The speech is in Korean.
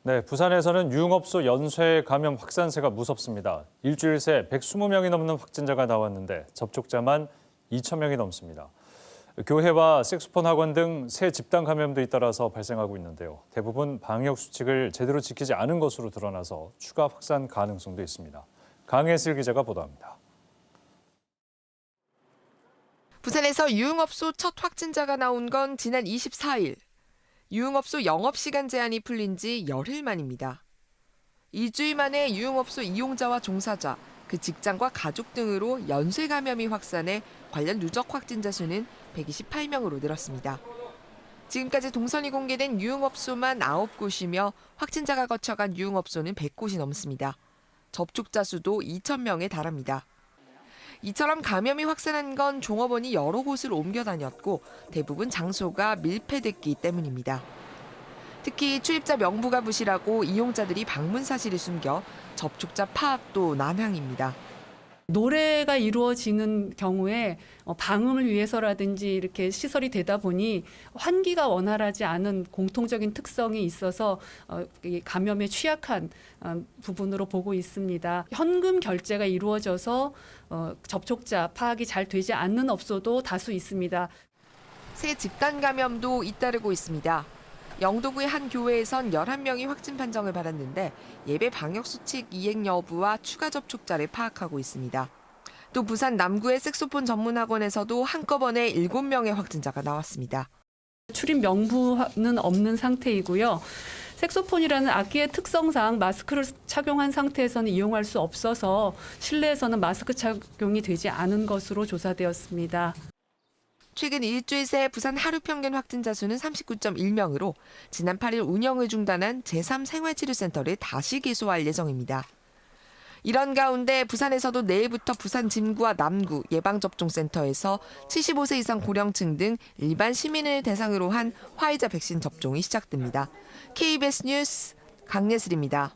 네, 부산에서는 유흥업소 연쇄 감염 확산세가 무섭습니다. 일주일 새 120명이 넘는 확진자가 나왔는데 접촉자만 2,000명이 넘습니다. 교회와 색소폰 학원 등 새 집단 감염도 잇따라서 발생하고 있는데요. 대부분 방역 수칙을 제대로 지키지 않은 것으로 드러나서 추가 확산 가능성도 있습니다. 강혜슬 기자가 보도합니다. 부산에서 유흥업소 첫 확진자가 나온 건 지난 24일. 유흥업소 영업시간 제한이 풀린 지 열흘 만입니다. 일주일 만에 유흥업소 이용자와 종사자, 그 직장과 가족 등으로 연쇄 감염이 확산해 관련 누적 확진자 수는 128명으로 늘었습니다. 지금까지 동선이 공개된 유흥업소만 9곳이며 확진자가 거쳐간 유흥업소는 100곳이 넘습니다. 접촉자 수도 2,000명에 달합니다. 이처럼 감염이 확산한 건 종업원이 여러 곳을 옮겨 다녔고 대부분 장소가 밀폐됐기 때문입니다. 특히 출입자 명부가 부실하고 이용자들이 방문 사실을 숨겨 접촉자 파악도 난항입니다. 노래가 이루어지는 경우에 방음을 위해서라든지 이렇게 시설이 되다 보니 환기가 원활하지 않은 공통적인 특성이 있어서 감염에 취약한 부분으로 보고 있습니다. 현금 결제가 이루어져서 접촉자 파악이 잘 되지 않는 업소도 다수 있습니다. 새 집단 감염도 잇따르고 있습니다. 영도구의 한 교회에선 11명이 확진 판정을 받았는데 예배 방역 수칙 이행 여부와 추가 접촉자를 파악하고 있습니다. 또 부산 남구의 색소폰 전문 학원에서도 한꺼번에 7명의 확진자가 나왔습니다. 출입 명부는 없는 상태이고요. 색소폰이라는 악기의 특성상 마스크를 착용한 상태에서는 이용할 수 없어서 실내에서는 마스크 착용이 되지 않은 것으로 조사되었습니다. 최근 일주일 새 부산 하루 평균 확진자 수는 39.1명으로 지난 8일 운영을 중단한 제3생활치료센터를 다시 개소할 예정입니다. 이런 가운데 부산에서도 내일부터 부산 진구와 남구 예방접종센터에서 75세 이상 고령층 등 일반 시민을 대상으로 한 화이자 백신 접종이 시작됩니다. KBS 뉴스 강예슬입니다.